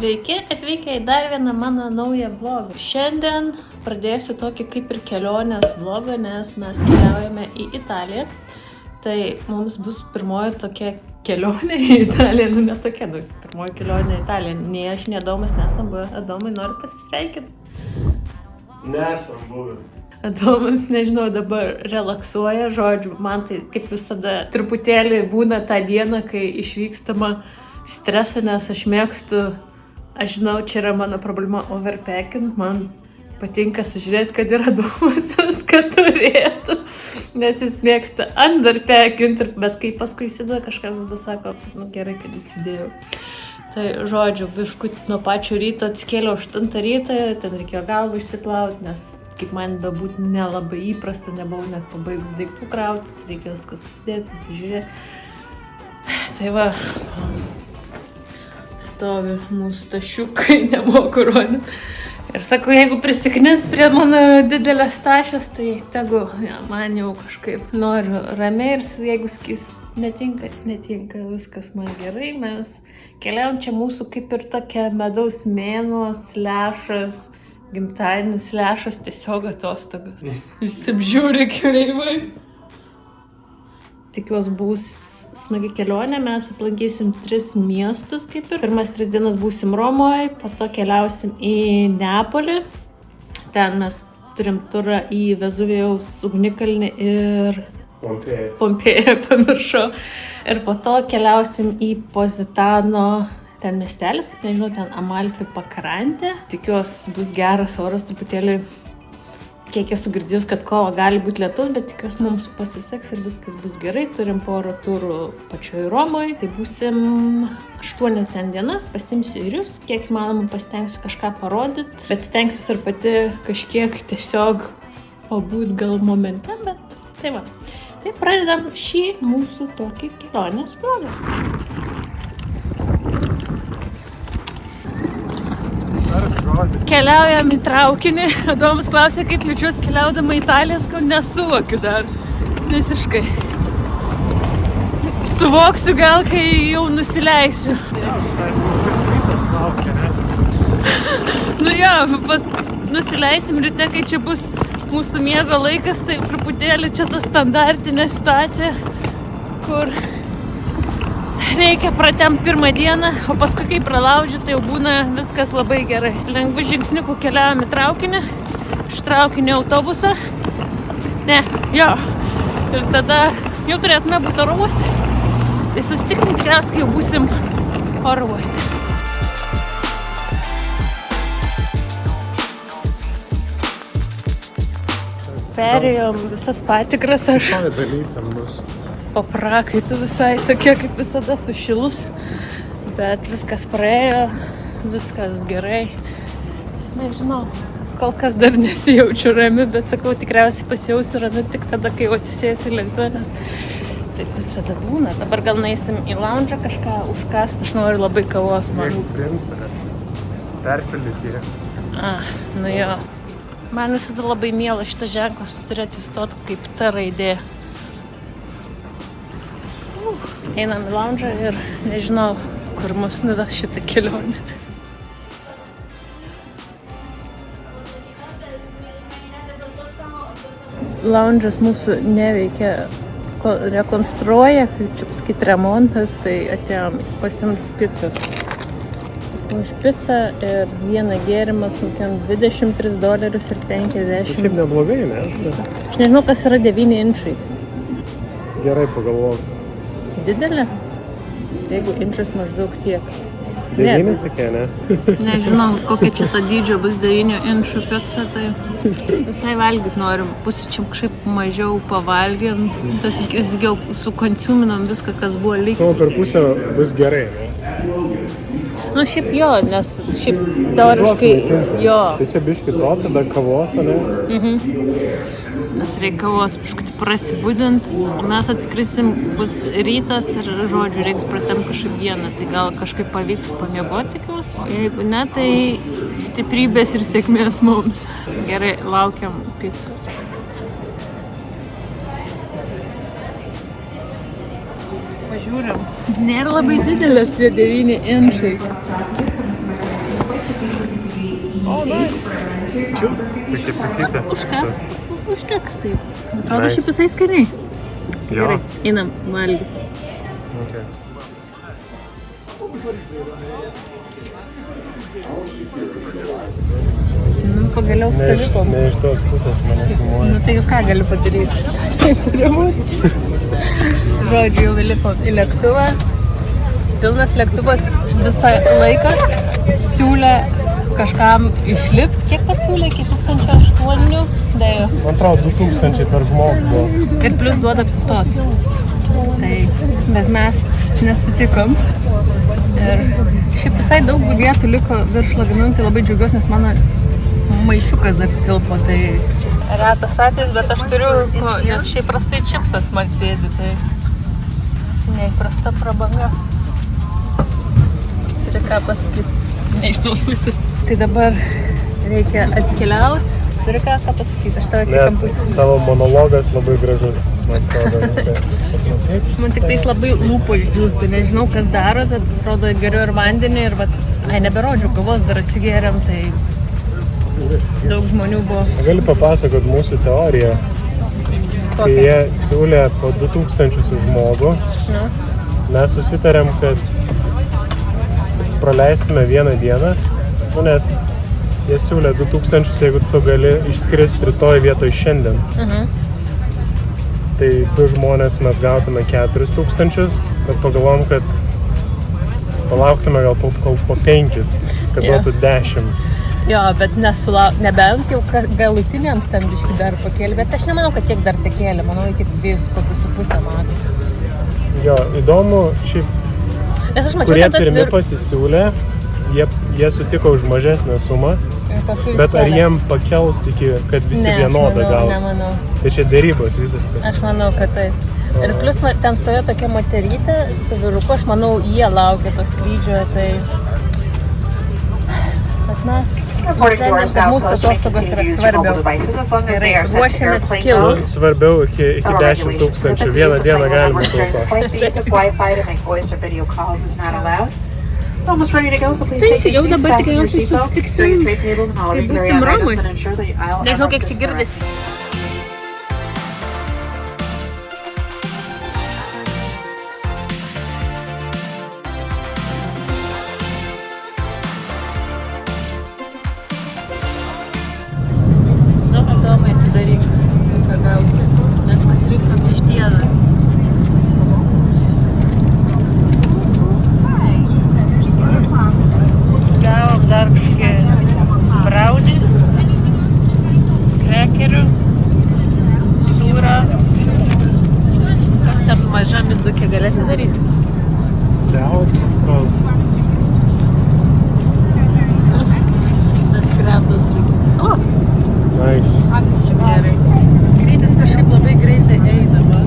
Sveiki, atvykę į dar vieną mano naują vlogą. Šiandien pradėsiu tokį kaip ir kelionės vlogą, nes mes keliaujame į Italiją. Tai mums bus pirmoji tokia kelionė į Italiją, ne tokia, pirmoji kelionė į Italiją. Nei aš, nei Adomas nesam buvę. Adomai, noriu pasisveikinti? Nesam buvę. Adomas, nežinau, dabar relaksuoja, žodžiu, man tai kaip visada truputėlį būna tą dieną, kai išvykstama streso, nes aš mėgstu, aš žinau, čia yra mano problema overpacking, man patinka sužiūrėti, kad ir Adomas viską turėtų, nes jis mėgsta underpacking, bet kai paskui įsideda kažkas, tada sako, nu gerai, kad įsidėjau. Tai žodžiu, biškutį nuo pačio ryto atsikėliau 8 ryto, ten reikėjo galvą išsiplauti, nes kaip man bebūt nelabai įprasta, nebuvau net pabaigus daiktų krauti, tai reikėjo viską susidėti, susižiūrėti. Tai va, stovi mūsų tašiukai, nemoku rodyti. Ir sakau, jeigu prisiknis prie mano didelės tašės, tai tegu, ja, man jau kažkaip noriu ramiai ir jeigu skis netinka, viskas man gerai. Mes keliaujam čia mūsų kaip ir tokia medaus mėnuo, slešas, gimtadienis, slešas, tiesiog atostogas. Išsipžiūri kreivai. Tikiuosi bus smagi kelionė, mes aplankysim 3 miestus kaip ir. Pirmas 3 dienas būsim Romoje, po to keliausim į Neapolį. Ten mes turim turą į Vezuvijaus ugnikalnį ir Pompėją, pamiršau. Ir po to keliausim į Positano, ten miestelis, kaip nežinau, ten Amalfi pakrantė. Tikiuosi bus geras oras truputėlį. Kiek esu girdėjus, kad kovo gali būti lietus, bet tikiuosi mums pasiseks ir viskas bus gerai. Turim porą turų pačioj Romoje. Tai būsim 8 ten dienas. Pasimsiu ir jūs, kiek įmanoma pasitengsiu kažką parodyti. Bet stengsiuosi ir pati kažkiek tiesiog pabūt gal momente, bet tai va. Tai pradedam šį mūsų tokį kelionės vlogą. Keliaujam į traukinį. Adomas klausė, kaip jaučiuosi keliaudama į Italiją, sakau, nesuvokiu dar. Visiškai. Suvoksiu gal, kai jau nusileisiu. Ja, visai rytas laukia, ne? Nu jo, nusileisim ryte, kai čia bus mūsų miego laikas, tai truputėlį čia ta standartinė situacija, kur reikia pratempt pirmą dieną, o paskui kai pralaužiu, tai jau būna viskas labai gerai. Lengvų žingsniukų keliaujam į traukinį, iš traukinio autobusą. Ne, jo. Ir tada jau turėtume būti oro uoste. Tai susitiksim tikriausiai, kai jau būsim oro uoste. Perėjom visas patikras aš. Dalykam bus. Po prakaitų visai tokie kaip visada sušilus, bet viskas praėjo, viskas gerai. Nežinau, kol kas dar nesijaučiu rami, bet sakau, tikriausiai pasijausiu rami tik tada, kai jau atsisėsiu lėktuvą, nes taip visada būna. Dabar gal nueisim į lounge'ą kažką užkast, aš noriu labai kavos man. Jeigu priims, perpildyti jie. Nu jo. Man visada labai miela šitas ženklas, tu turėti įstoti kaip ta raidė. Einam į lounge'ą ir nežinau, kur mus nuves šitą kelionę. Lounge'as mūsų neveikia, rekonstruoja, kaip čia pasakyti, remontas, tai atėjom pasimti pizzos. Už pizzą ir vieną gėrimas, ten $23 ir 50. Šiaip neblogai, ne? Aš nežinau, kas yra 9 inčai. Gerai pagalvok. Didelė? Jeigu inčas maždaug tiek. 9 sakė, ne? Nežinau, kokia čia ta dydžio bus 9 inčų pizza, tai visai valgyt norim. Pusryčiam kažkaip mažiau pavalgėm. Tas jau sukonsuminom viską, kas buvo likę. Per pusę bus gerai, ne? Nu šiaip jo, nes šiaip teoriškai jo. Tai čia biški to, tada kavos, ne? Nes reikia kavos biškutį prasibudint, o mes atskrisim, bus rytas ir žodžiu reiks pratempt kažkaip dieną, tai gal kažkaip pavyks pamiegoti tikiuosi, o jeigu ne, tai stiprybės ir sėkmės mums. Gerai, laukiam pizzos. Pažiūrim. Nėra labai didelė tie 9 inčai. O, nice. Tokia picytė. Užteks taip. Atrodo, Nice. šiaip visai skaniai. Jo. Gerai, einam valgyti. Okay. Pagaliau Ne sulikom. iš tos pusės mane filmuoja. Nu tai ką gali padaryti? Tai turi būti. Žodžiu, jau įlipom į lėktuvą. Pilnas lėktuvas visą laiką siūlė kažkam išlipti. Kiek pasiūlė? Iki 1008 dėjo. Man atrodo, 2000 per žmogų buvo. Ir plus duoda apsistoti. Tai, bet mes nesutikom. Ir šiaip visai daug vietų liko virš lagamino, tai labai džiaugiuosi, nes mano maišiukas dar tilpo. Tai retas atvejis, bet aš turiu, nes šiaip prastai čipsas man sėdi, tai neįprasta prabanga. Turi ką pasakyti. Ne iš tos pusės. Tai dabar reikia atkeliauti. Turi ką pasakyti, aš tave kiekam pusės. Tavo monologas labai gražus. Man atrodo visai. Man tik tais labai lūpos džiūsta, nežinau kas daros, atrodo geriu ir vandenį ir vat, neberodžiu kavos, dar atsigėrėm, tai daug žmonių buvo. Gali papasakot mūsų teoriją, kai jie siūlė po 2000 už žmogų, mes susitarėm, kad praleistume vieną dieną, nes jie siūlė 2000, jeigu tu gali išskristi rytoj vietoj šiandien. Tai 2 žmonės mes gautume 4000, bet pagalvom, kad palauktume gal po 5, kad duotų 10. Jo, bet nebent jau galutiniams ten biškį dar pakėlė, bet aš nemanau, kad tiek dar tekėlė, manau iki 2,5 matas. Jo, įdomu, šiaip, Nes aš mačiau, kurie kad tas pirmi pasisiūlė, jie sutiko už mažesnę sumą, bet ar jiem pakels iki, kad visi vienodą gautų? Nemanau. Tai čia dėrybos visiškai. Aš manau, kad taip. Ir plus ten stovėjo tokia moterytė su vyruku, aš manau, jie laukia to skrydžio, tai... Bet mes nusprendėm, kad mūsų atostogos yra svarbiau. Gerai, ruošiamės kilti. Svarbiau iki 10 000, vieną dieną galima taupyti. Tai jau dabar tikriausiai susitiksim, kai būsim Romoj. Nežinau, kiek čia girdisi. Nu, Adomai, atidaryk, ką gausi. Mes pasirinktom vištieną. Gavom dar kažkį braudį, krekerių, sūrą. Kas tam mažam indukė gali atidaryti? Siaut, Neskrendos reikia. O, nice. gerai. Skrydis kažkaip labai greitai eidavo.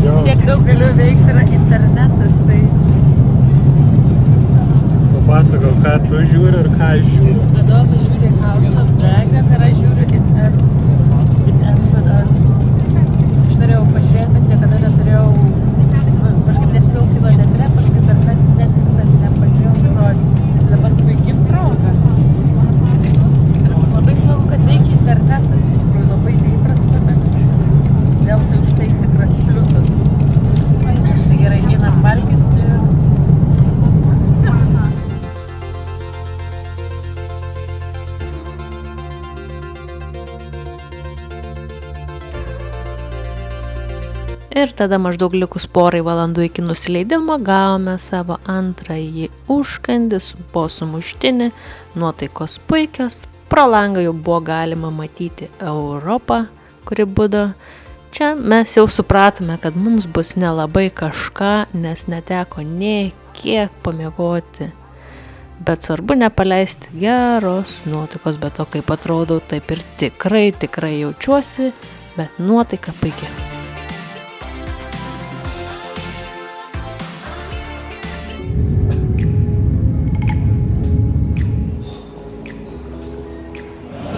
Jo, Tiek daug galiu veikti yra internetas, tai... papasakau, ką tu žiūri ir ką aš žiūriu. Adomas žiūri House of Dragon ir aš žiūriu It Ends With Us. Aš norėjau pažiūrėti, bet niekada neturėjau, kažkaip nespėjau kino teatre, paskui per Netflixą nepažiūrėjau žodžių. Dabar puikiai proga. Ir labai smagu, kad veikia internetas, iš tikrųjų labai neįprasta, bet dėl tai už tai tikras pliusas. Tai gerai, einam valgyti ir... Ir tada maždaug likus porai valandų iki nusileidimo gavome savo antrąjį užkandį po sumuštinį, nuotaikos puikios, pro langą jau buvo galima matyti Europą, kuri būdo. Čia mes jau supratome, kad mums bus nelabai kažką, nes neteko nei kiek pamiegoti. Bet svarbu nepaleisti geros nuotaikos, bet to kaip atrodau, taip ir tikrai jaučiuosi, bet nuotaika puikia.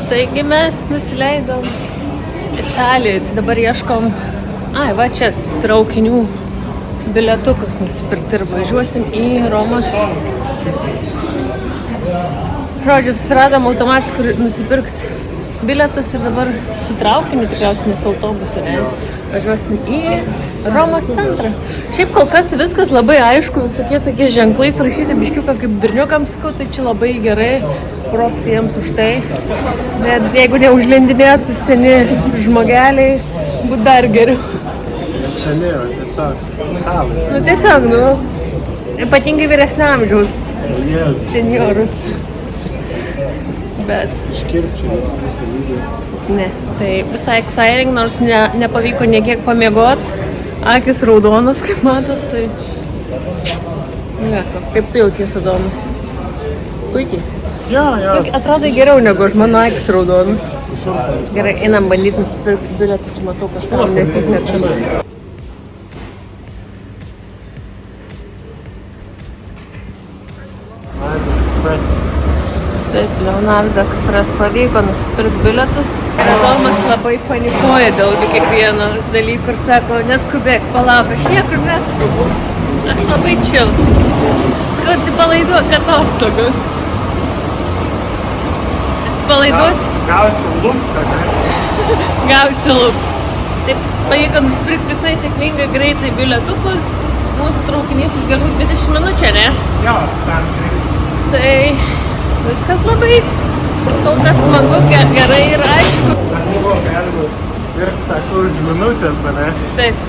Taigi mes nusileidom Italijoje, tai dabar ieškom, va čia traukinių bilietukus nusipirkti ir važiuosim į Romos Žodžiu, susiradom automatus, kur nusipirkti bilietus ir dabar su traukiniu, tikriausiai nes autobusu, ne? Važiuosim į Romos centrą. Šiaip kol kas viskas labai aišku, visokie tokie ženklais rašyti biškiuką kaip berniukams, sakau, tai čia labai gerai, props jiems už tai. Bet jeigu neužlendinėtų seni žmogeliai, būtų dar geriau. Neseniai, tiesiog italai. Nu tiesiog, ypatingai vyresnio amžiaus seniorus. Bet Iškirpčiai, pusę lygio. ne, tai visai exciting, nors nepavyko niekiek pamiegot. Akis raudonas, kaip matos, tai... Ne, kaip tu jautiesi, Adomu? Puikiai. Jo. Atrodo geriau negu aš, mano akis raudonas. Gerai, einam bandyti nusipirkti bilietą, čia matau kažką nesisečia. Taip, Leonardo Express pavyko nusipirkti bilietus. Adomas labai panikuoja dėl kiekvieno dalyko ir sako, neskubėk, palauk, aš niekur neskubu. Aš labai chill. Sakau, atsipalaiduok atostogos. Atsipalaiduos? Gausi luptą, ne? Gausi luptą. Taip, pavyko nusipirkti visai sėkmingai greitai bilietukus. Mūsų traukinys už gerų 20 minučių, ne? Jo, tam reikia. Tai viskas labai kol kas smagu, gerai ir aišku. Dar buvo galima pirkti tą už minutės, ne? Taip.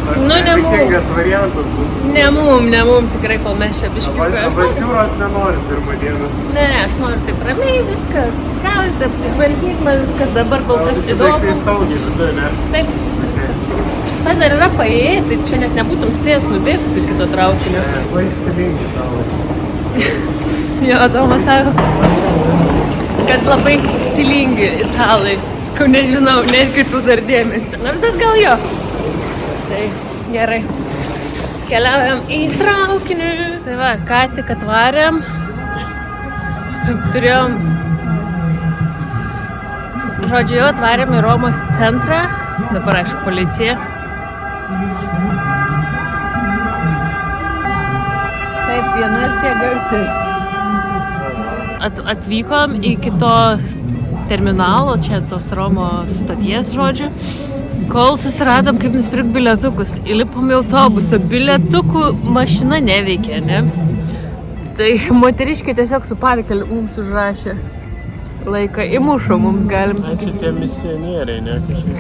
Toks rizikingas variantas būtų. Ne mum, tikrai, kol mes čia biškiukai. Avantiūros nenori pirmą dieną. Ne, aš noriu taip ramiai viskas, skalti, apsižvalgyk, man viskas dabar kol kas įdomu. Tai saugiai viduje, ne? Taip, viskas. Visai dar yra paėjai, tai čia net nebūtum spėjęs nubėgti kito traukinio. Labai stilingi tavo. Jo, Adomas sako, kad labai stilingi italai. Sakau, nežinau, neatkreipiu dar dėmesio. Na, bet gal jo. Tai gerai. Keliaujam į traukinį. Tai va, ką tik atvarėm. Turėjom... Žodžiu, jau atvarėm į Romos centrą. Dabar, aišku, policija. Taip, viena ir tie garsiai. Atvykom iki tos terminalo, čia tos Romos stoties, žodžiu. Kol susiradom, kaip nusipirkti bilietukus, įlipom į autobusą, bilietukų mašina neveikė, ne? Tai moteriškė tiesiog su parkeliu mums užrašė laiką, įmušo mums, galim sakyti. Čia tie misionieriai, ne kažkaip?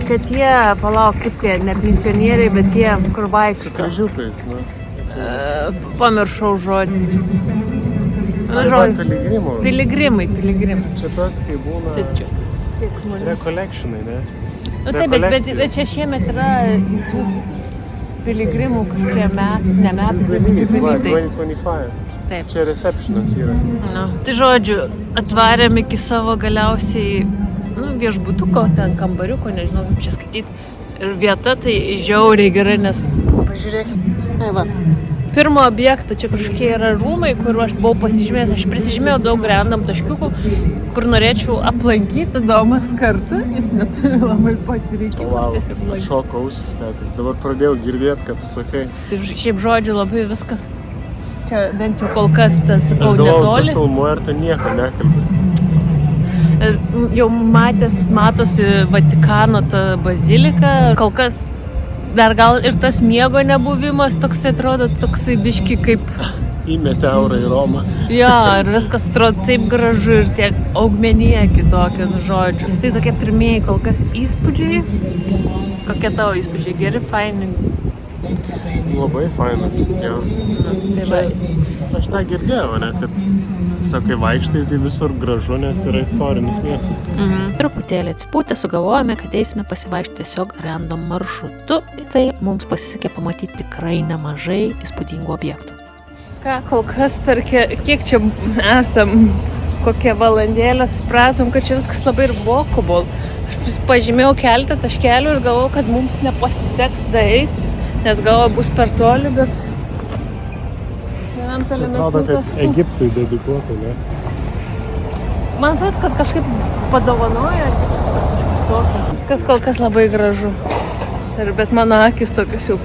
Čia tie, palauk, kaip tie, ne misionieriai, bet tie, kur vaikšto. Su kryžiukais, nu. Pamiršau žodį. Piligrimai. Čia tos, kai būna... Tiek žmonių. Recollectionai, ne? Nu taip, bet čia šiemet yra tų piligrimų kažkokie ne metai, bet jubiliai. 2025. Taip. Čia receptionas yra. Nu, tai žodžiu, atvarėm iki savo galiausiai viešbutuko, ten kambariuko, nežinau kaip čia skaityti. Ir vieta tai žiauriai gerai, nes pažiūrėkit. Tai va. Pirmo objektą, čia kažkokie yra rūmai, kur aš buvau pasižymėjęs, aš prisižymėjau daug random taškiukų, kur norėčiau aplankyti Domas kartu, jis neturi labai pasirinkimus. Šoko ausis, ką tik. Dabar pradėjau girdėti, kad tu sakai. Tai šiaip žodžiu labai viskas, čia bent jau kol kas, sakau, netoli. Aš galvoju, tu filmuoji ir tu nieko nekalbi. Jau matosi Vatikano ta bazilika, kol kas dar gal ir tas miego nebuvimas toksai atrodo, toksai biški kaip... Įmetė eurą į Romą. Jo, ir viskas atrodo taip gražu ir tiek augmenija kitokia, žodžiu. Tai tokie pirmieji kol kas įspūdžiai. Kokie tavo įspūdžiai? Geri, faini? Labai faina, jo. Aš tą girdėjau, ne, kad sakai, vaikštai, tai visur gražu, nes yra istorinis miestas. Truputėlį atsipūtę sugalvojame, kad eisime pasivaikščioti tiesiog random maršrutu. Tai mums pasisekė pamatyti tikrai nemažai įspūdingų objektų. Ką, kol kas per kiek čia esam, kokią valandėlę supratom, kad čia viskas labai ir walkable. Aš pažymėjau keletą taškelių ir galvojau, kad mums nepasiseks daeiti, nes galvoju bus per toli, bet... Atrodo, kad Egiptui dedikuota, ne? Man atrodo, kad kažkaip padovanoja kažkas tokio. Viskas kol kas labai gražu. Bet mano akis tokios jau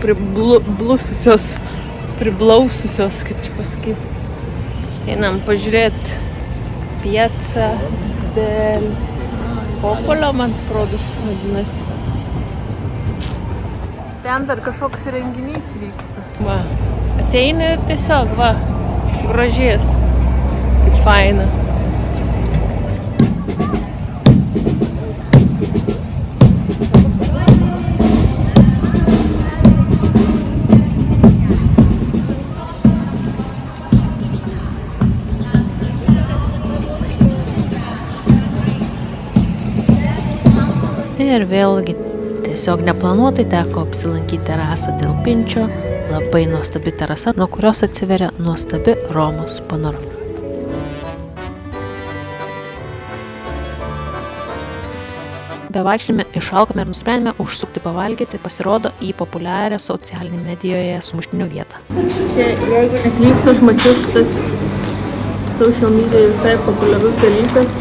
priblaususios, kaip čia pasakyti. Einam pažiūrėti Piazza del Popolo, man atrodo, vadinasi. Ten dar kažkoks renginys vyksta. Va, ateini ir tiesiog, va, grožies. Kaip faina. Ir vėlgi tiesiog neplanuotai teko apsilankyti terasą dėl Pinčio, labai nuostabi terasa, nuo kurios atsiveria nuostabi Romos panorama. Bevaikščiodami išalkome ir nusprendėme užsukti pavalgyti, pasirodo į populiarią socialinį medijoje sumuštinių vietą. Čia, jeigu neklystu, aš mačiau šitas social media visai populiarus dalykas.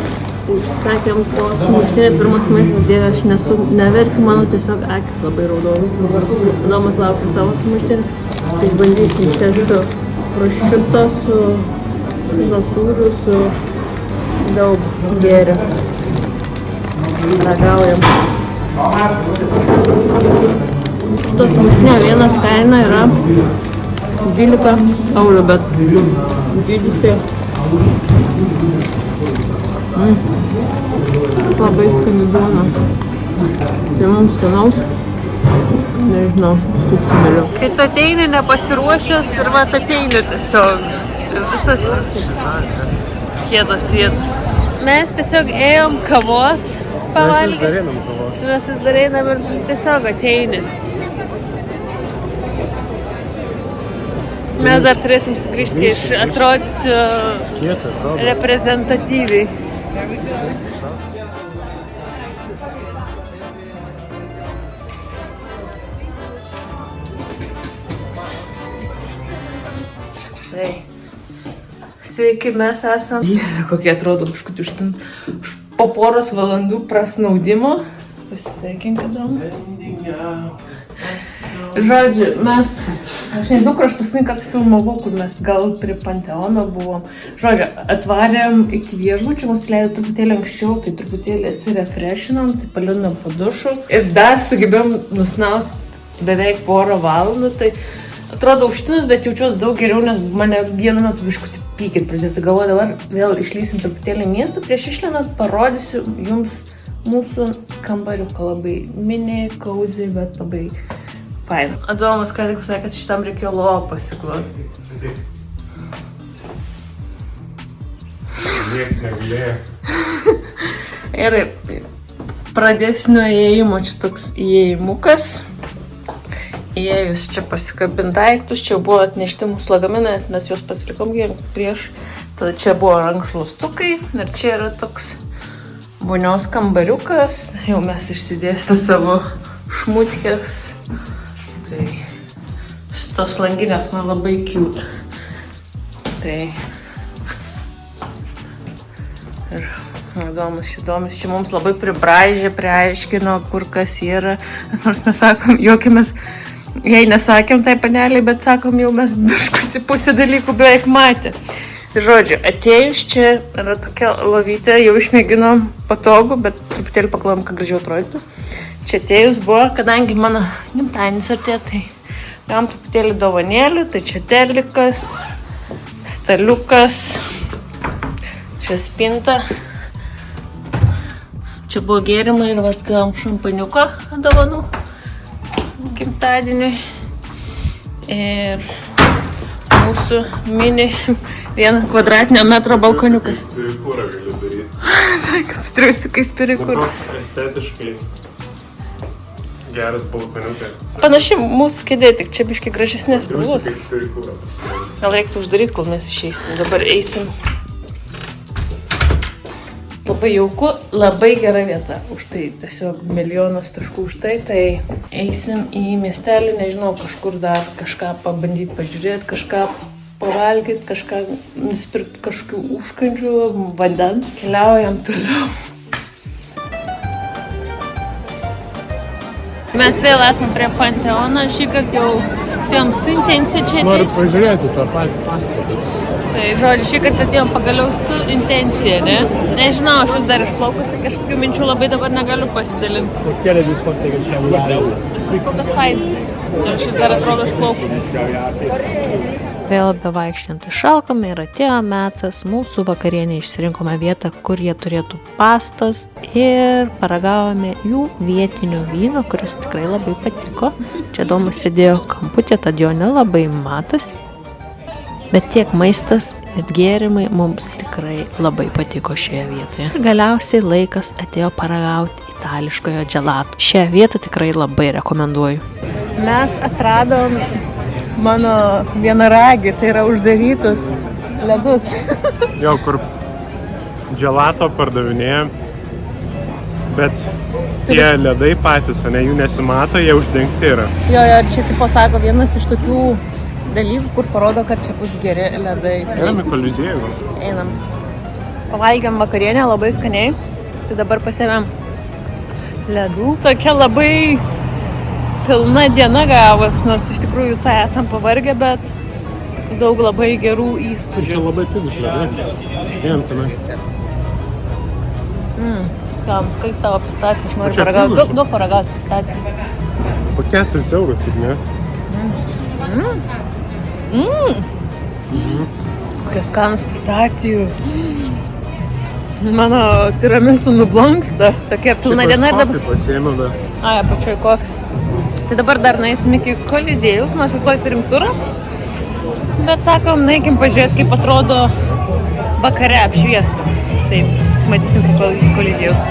Užsakėm po sumuštinį, pirmas maistas, dieve, aš neverkiu, mano tiesiog akis labai raudona. Domas laukia savo sumuštinį. Tai bandysim čia su prosciutto, su sūriu, su daug gėrio. Ragaujam. Šito sumuštinio vienas kaina yra 12 eurų, bet dydis tai labai skani duona. Tai mums skanaus. Nežinau, suksimėliau. Kai tu ateini nepasiruošęs ir vat ateini tiesiog. Visas kietos vietos. Mes tiesiog ėjom kavos pavalgyti. Mes vis dar einam ir tiesiog ateini. Mes dar turėsim sugrįžti iš atrodysiu reprezentatyviai. Tai, sveiki, mes esam. Dieve, kokie atrodo kažkutį po poros valandų prasnaudimo. Pasisveikinkadom. Žodžiu, mes, aš nežinau, kur aš paskutinį kartą filmavau, kur mes gal prie Panteono buvom. Žodžiu, atvarėm iki viešbučio, mus leido truputėlį anksčiau, tai truputėlį atsirefreshinom, tai palinom po dušu. Ir dar sugebėjom nusnaust beveik porą valandų, tai atrodo užtinus, bet jaučiuos daug geriau, nes mane vienu metu biškutį pykit pradėti. Galvoju, dabar vėl išlysim truputėlį į miestą, prieš išlenant parodysiu jums mūsų kambariuką, labai mini, cozy, bet labai fain. Adomas ką tik pasakė, kad šitam reikėjo lovą pasikloti. Nieks negalėjo. Ir pradėsiu nuo įėjimo, čia toks įėjimukas. Įėjus čia pasikabint daiktus, čia buvo atnešti mūsų lagaminą, nes mes juos pasilikom prieš. Tada čia buvo rankšluostukai ir čia yra toks vonios kambariukas. Jau mes išsidėstę savo šmutkės. Tai šitos langinės man labai cute. Tai ir įdomus. Čia mums labai pribraižė, priaiškino, kur kas yra. Nors mes sakom, juokimės, jei nesakėm tai paneliai, bet sakom, jau mes biškutį pusę dalykų beveik matė. Žodžiu, atėjus čia yra tokia lovytė, jau išmėginom patogu, bet truputėlį paklojom, kad gražiau atrodytų. Čia atėjus buvo, kadangi mano gimtadienis artėja, tai gavom truputėlį dovanėlių, tai čia telikas, staliukas, čia spinta. Čia buvo gėrimai ir vat gavom šampaniuką dovanų gimtadieniui. Ir mūsų mini 1 kvadratinio metro balkoniukas. Pirikūrą galiu daryti. Sakai, su triusikais pirikūrą. Toks estetiškai geras balkoniukas. Panaši mūsų kėdė, tik čia biškai gražesnės spalvos. Triusikai pirikūrą pasidaryti. Gal reiktų uždaryti, kol mes išeisim. Dabar eisim. Labai jauku, labai gera vieta. Už tai tiesiog milijonas taškų už tai. Tai eisim į miestelį, nežinau, kažkur dar kažką pabandyti, pažiūrėti, kažką pavalgyti, kažką nusipirkti, kažkokių užkandžių, vandens. Keliaujam toliau. Mes vėl esam prie Panteono, šį kartą jau atėjom su intencija čia Noriu atėjom. pažiūrėti tą patį pastatą. Tai žodžiu, šį kartą atėjom pagaliau su intencija, ne? Nežinau, aš vis dar išplaukusi, kažkokių minčių labai dabar negaliu pasidalinti. Viskas kol kas fainai. Aš vis dar atrodo išplaukusi. Vėl bevaikščiant išalkome ir atėjo metas mūsų vakarienė, išsirinkome vietą, kur jie turėtų pastos ir paragavome jų vietinio vyno, kuris tikrai labai patiko. Čia Domas sėdėjo kamputė, tad jo nelabai matosi. Bet tiek maistas ir gėrimai mums tikrai labai patiko šioje vietoje. Ir galiausiai laikas atėjo paragauti itališkojo gelato. Šią vietą tikrai labai rekomenduoju. Mes atradom mano vienaragį, tai yra uždarytus ledus. Jo, kur gelato pardavinėja, bet tie ledai patys, ne, jų nesimato, jie uždengti yra. Jo, ir čia tipo sako vienas iš tokių dalykų, kur parodo, kad čia bus geri ledai. Einam į Koliziejų. Einam. Pavalgėm vakarienę labai skaniai, tai dabar pasiėmėm ledų. Tokia labai pilna diena gavos, nors iš tikrųjų visai esam pavargę, bet daug labai gerų įspūdžių. Čia labai pigus ledai. Einam tenai. Skams, kaip tavo pistacija, aš noriu Čia paragauti. pigus. Daug paragauti pistacijų. Po 4 eurus, tik ne? Kokie skanus pistacijų. Mano tiramisu nublanksta. Tokia pilna diena ir dabar... Kofį pasiėmiau dar. Ai, apačioj kofį. Tai dabar dar nueisim iki Koliziejaus, nors ir tuoj turim turą. Bet sakom, nueikim pažiūrėti, kaip atrodo vakare apšviesta. Taip, sumatysim prie Koliziejaus.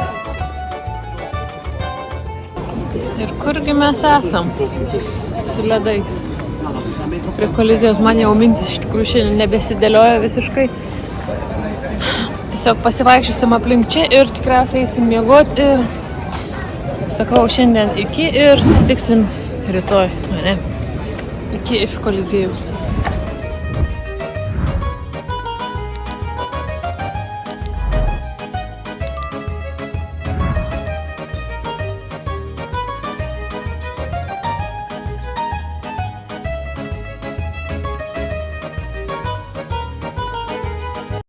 Ir kurgi mes esam su ledais. Prie Koliziejaus man jau mintis iš tikrųjų šiandien nebesidėlioja visiškai. Tiesiog pasivaikščiosim aplink čia ir tikriausiai eisim miegoti ir sakau šiandien iki ir susitiksim rytoj, ne? Iki iš Koliziejaus.